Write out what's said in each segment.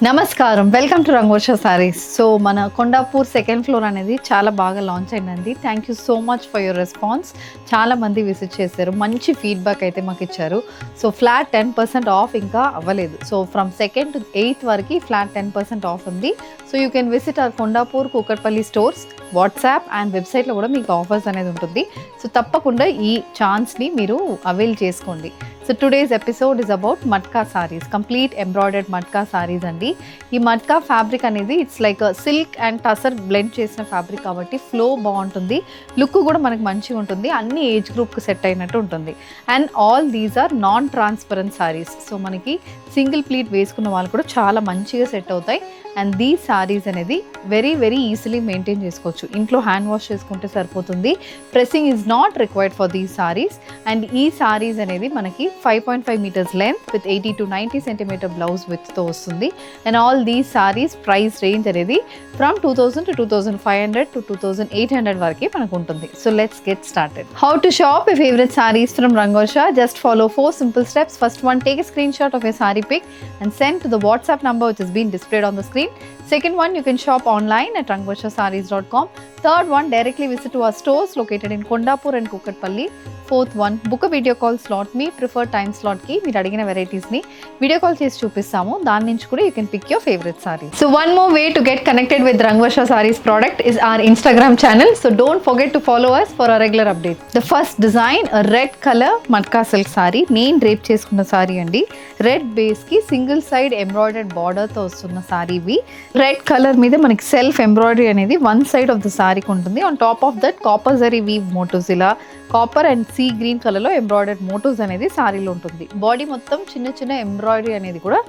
నమస్కారం, welcome to రంగోషా saris. So మన Kondapur second floor అనేది చాలా బాగా లాంచ్ అయిందండి. Thank you so much for your response. చాలా మంది విజిట్ చేశారు, మంచి ఫీడ్బ్యాక్ అయితే మాకు ఇచ్చారు. సో ఫ్లాట్ 10% ఆఫ్ ఇంకా అవ్వలేదు. So from 2nd to 8th వరకు ఫ్లాట్ 10% ఆఫ్ ఉంది. So you can visit our Kondapur Kukatpally stores, WhatsApp and వెబ్సైట్లో కూడా మీకు ఆఫర్స్ అనేది ఉంటుంది. సో తప్పకుండా ఈ ఛాన్స్ని మీరు అవైల్ చేసుకోండి. So today's episode is about matka saris, complete embroidered matka saris అండి. ఈ మట్కా ఫ్యాబ్రిక్ అనేది it's like silk and tussar blend చేసిన ఫ్యాబ్రిక్ కాబట్టి ఫ్లో బాగుంటుంది, లుక్ కూడా మనకు మంచిగా ఉంటుంది, అన్ని ఏజ్ గ్రూప్కి సెట్ అయినట్టు ఉంటుంది. And all these are non transparent saris. So మనకి సింగిల్ ప్లీట్ వేసుకున్న వాళ్ళు కూడా చాలా మంచిగా సెట్ అవుతాయి. అండ్ దీస్ సారీస్ అనేది వెరీ ఈజీలీ మెయింటైన్ చేసుకోవచ్చు. ఇంట్లో హ్యాండ్ వాష్ చేసుకుంటే సరిపోతుంది. Pressing is not required for these sarees. And ఈ సారీస్ అనేది మనకి 5.5 meters length with 80 to 90 centimeter blouse విత్తో వస్తుంది. And all these sarees price range అనేది ఫ్రమ్ 2000 to 2500 to 2800 వరకు మనకు ఉంటుంది. So let's get started. How to shop your favorite sarees from Rangosha? Just follow 4 simple steps. First one, take a screenshot of your saree pic and send to the WhatsApp number which has been displayed on the screen. Second one, you can shop online at rangoshasarees.com. Third one, directly visit to our stores located in Kondapur and Kukatpalli. Fourth one, book a video call slot. మీ preferred time స్లాట్కి మీరు అడిగిన వెరైటీస్ని video call చేసి చూపిస్తాము. దాని నుంచి కూడా you can pick your favourite saree. So one more way to get connected with Rangosha sarees product is our Instagram channel. So don't forget to follow us for our regular update. The first design red colour matka silk saree, నేను drape చేసుకున్న సారీ అండి. Red బేస్కి single side embroidered బార్డర్తో వస్తున్న సారీ ఇవి. Red colour మీద మనకి self embroidery అనేది వన్ సైడ్ ఆఫ్ ద సారీకి ఉంటుంది. On top of that copper zari weave motifs, ఇలా కాపర్ అండ్ సీ గ్రీన్ కలర్లో ఎంబ్రాయిడర్డ్ మోటివ్స్ అనేది సారీలో ఉంటుంది. బాడీ మొత్తం చిన్న ఎంబ్రాయిడరీ అనేది కూడా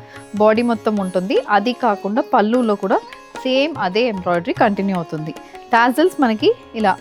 బాడీ మొత్తం ఉంటుంది. అది కాకుండా పళ్ళులో కూడా సేమ్ అదే ఎంబ్రాయిడరీ కంటిన్యూ అవుతుంది. టాజల్స్ మనకి ఇలా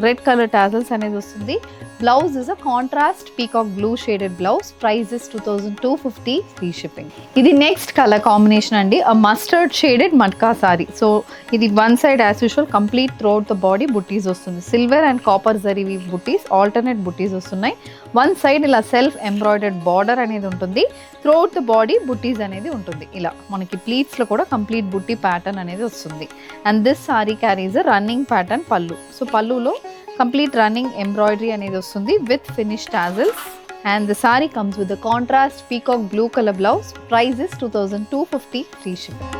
రెడ్ కలర్ టాజల్స్ అనేది వస్తుంది. Blouse is a contrast peacock blue shaded blouse. Price is 2250 free shipping. ఇది నెక్స్ట్ కలర్ కాంబినేషన్ అండి, a mustard shaded matka sari. So ఇది one side as usual complete throughout the body buttis వస్తుంది. Silver and copper zari weave buttis, alternate buttis వస్తున్నాయి. One side ఇలా self embroidered border అనేది ఉంటుంది. Throughout the body బుట్టీస్ అనేది ఉంటుంది. ఇలా మనకి ప్లీట్స్లో కూడా కంప్లీట్ బుట్టీ ప్యాటర్న్ అనేది వస్తుంది. And this sorry carries a running pattern పళ్ళు. సో పళ్ళులో కంప్లీట్ రన్నింగ్ ఎంబ్రాయిడరీ అనేది వస్తుంది with finish tassels. And the saree comes with a contrast peacock blue color blouse. Price is 2250 free shipping.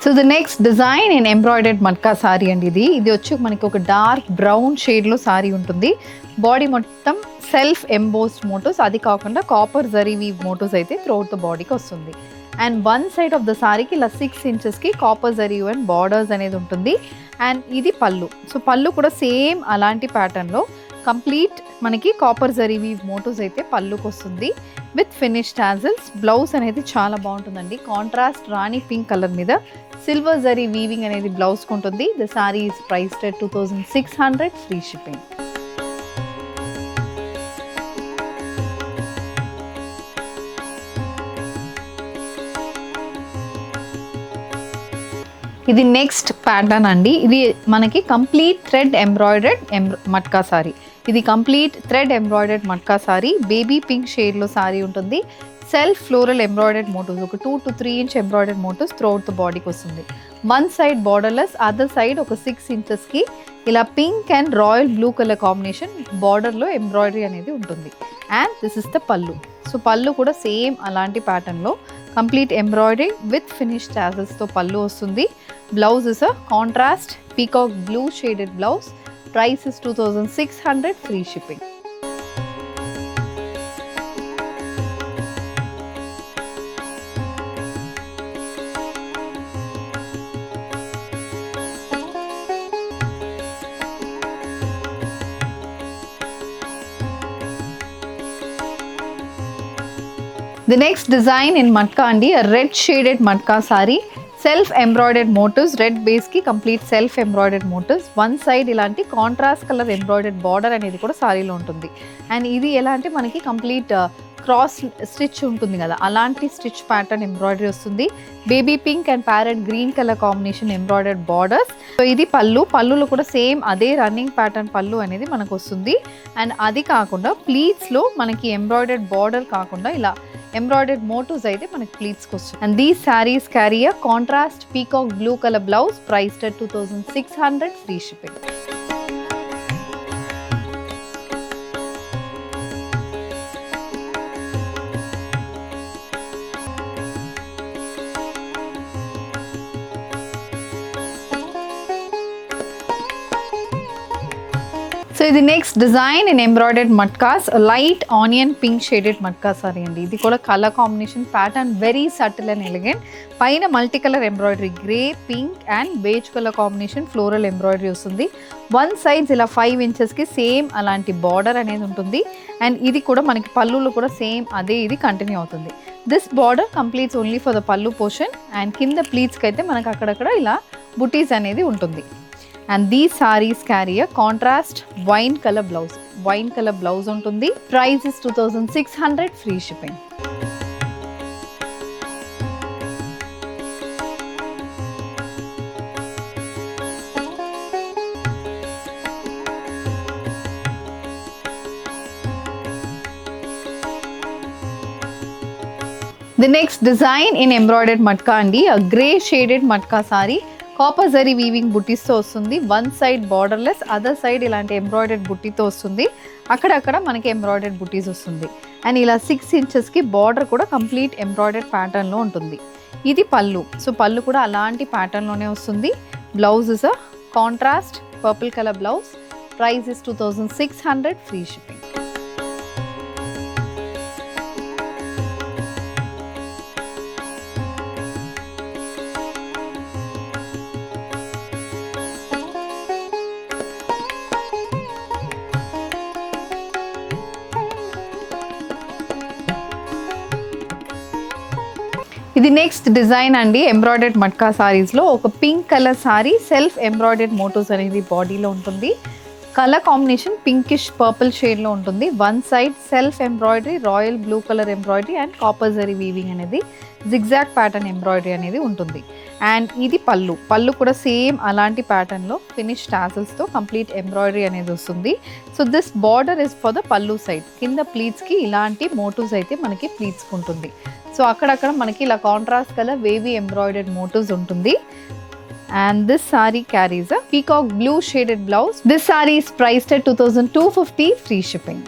So the next design in embroidered matka sorry అండి. ఇది వచ్చి మనకి ఒక dark brown షేడ్లో sorry ఉంటుంది. Body మొత్తం సెల్ఫ్ ఎంబోస్డ్ మోటివ్స్, అది కాకుండా కాపర్ జరీ వీవ్ మోటివ్స్ అయితే త్రూఅవుట్ ద బాడీకి వస్తుంది. And one side of the సారీకి ఇలా 6 inchesకి కాపర్ జరీ అండ్ బార్డర్స్ అనేది ఉంటుంది. అండ్ ఇది పళ్ళు. సో పళ్ళు కూడా సేమ్ అలాంటి ప్యాటర్న్లో కంప్లీట్ మనకి కాపర్ జరీ వీవ్ మోటివ్స్ అయితే పళ్ళుకి వస్తుంది విత్ ఫినిష్ టాజల్స్. బ్లౌజ్ అనేది చాలా బాగుంటుందండి. కాంట్రాస్ట్ రాణి పింక్ కలర్ మీద సిల్వర్ జరీ వీవింగ్ అనేది బ్లౌజ్కి ఉంటుంది. The sari is priced at 2600 free shipping. ఇది నెక్స్ట్ ప్యాటర్న్ అండి. ఇది మనకి complete thread embroidered matka sari. ఇది complete thread embroidered matka sari. Baby pink షేడ్లో సారీ ఉంటుంది. సెల్ఫ్ ఫ్లోరల్ ఎంబ్రాయిడర్డ్ మోటివ్స్, ఒక 2 to 3 inch embroidered motifs throughout the బాడీకి వస్తుంది. One side borderless, other side ఒక 6 inchesకి ఇలా pink and royal blue colour combination బార్డర్లో ఎంబ్రాయిడరీ అనేది ఉంటుంది. అండ్ దిస్ ఇస్ ద పల్లు. సో పళ్ళు కూడా సేమ్ అలాంటి ప్యాటర్న్లో కంప్లీట్ ఎంబ్రాయిడరీ విత్ ఫినిష్ టాజల్స్తో పళ్ళు వస్తుంది. Blouse is a contrast peacock blue shaded blouse. Price is 2600, free shipping. The next design in matka andi, a red shaded matka saree, self embroidered motifs, red base ki complete self embroidered motifs. One side ilanti contrast color embroidered border anedi kuda saree lo untundi. And idi ela ante manaki complete cross stitch ఉంటుంది కదా, అలాంటి stitch pattern embroidery వస్తుంది. Baby pink and parrot green colour combination embroidered borders. So ఇది పళ్ళులో కూడా same అదే running pattern పళ్ళు అనేది మనకు వస్తుంది. అండ్ అది కాకుండా ప్లీట్స్లో మనకి ఎంబ్రాయిడర్డ్ బార్డర్ కాకుండా ఇలా ఎంబ్రాయిడర్డ్ మోటివ్స్ అయితే మనకి ప్లీట్స్కి వస్తుంది. And these saris carry a contrast peacock blue colour blouse. Priced at 2600, free shipping. So ఇది next design in embroidered matkas, light onion pink shaded matka sorry అండి. ఇది కూడా colour combination pattern very subtle and elegant. పైన multi colour embroidery grey pink and beige colour combination floral embroidery వస్తుంది. One sides ఇలా 5 ఇంచెస్కి same అలాంటి border అనేది ఉంటుంది. అండ్ ఇది కూడా మనకి పళ్ళులో కూడా సేమ్ అదే ఇది కంటిన్యూ అవుతుంది. This border completes only for the పళ్ళు పోర్షన్. అండ్ కింద ప్లీట్స్కి అయితే మనకు అక్కడక్కడ ఇలా బుటీస్ అనేది ఉంటుంది. And these sarees carry a contrast wine color blouse. Wine color blouse untundi. Price is 2600, free shipping. The next design in embroidered matka andi, a grey shaded matka saree. Copper zari weaving బుట్టీస్తో వస్తుంది. One side borderless, other side ఇలాంటి embroidered బుట్టీతో వస్తుంది. అక్కడక్కడ మనకి embroidered బుట్టీస్ వస్తుంది. And ఇలా 6 ఇంచెస్కి బార్డర్ కూడా కంప్లీట్ ఎంబ్రాయిడర్డ్ ప్యాటర్న్లో ఉంటుంది. ఇది పళ్ళు. సో పళ్ళు కూడా అలాంటి ప్యాటర్న్లోనే వస్తుంది. Blouse is a contrast purple colour blouse. Price is 2600, free shipping. ఇది నెక్స్ట్ డిజైన్ అండి, ఎంబ్రాయిడర్డ్ మట్కా సారీస్లో ఒక pink colour sari, self embroidered motifs అనేది బాడీలో ఉంటుంది. కలర్ కాంబినేషన్ పింకిష్ పర్పుల్ షేడ్లో ఉంటుంది. One side self embroidery, royal blue colour embroidery and copper zari weaving అనేది జిగ్జాగ్ ప్యాటర్న్ ఎంబ్రాయిడరీ అనేది ఉంటుంది. అండ్ ఇది పళ్ళు కూడా సేమ్ అలాంటి ప్యాటర్న్లో ఫినిష్ టాసల్స్తో కంప్లీట్ ఎంబ్రాయిడరీ అనేది వస్తుంది. So this border is for the పళ్ళు సైడ్. కింద ప్లీట్స్కి ఇలాంటి మోటివ్స్ అయితే మనకి ప్లీట్స్కి ఉంటుంది. సో అక్కడక్కడ మనకి ఇలా contrast colour wavy embroidered motifs ఉంటుంది. And this saree carries a peacock blue shaded blouse. This saree is priced at 2250, free shipping.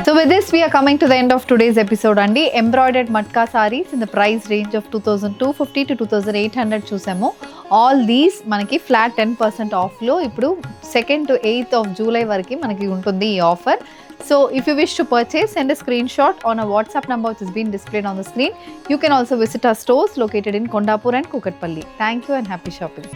So with this, we are coming to the end of today's episode అండి. Embroidered matka sarees in the price range of 2250 to 2800 చూసాము. All these మనకి flat 10% ఆఫ్లో ఇప్పుడు 2nd to 8th of July వరకు మనకి ఉంటుంది ఈ offer. So if you wish to purchase, send a screenshot on a WhatsApp number which is being displayed on the screen. You can also visit our stores located in Kondapur and Kukatpalli. Thank you and happy shopping.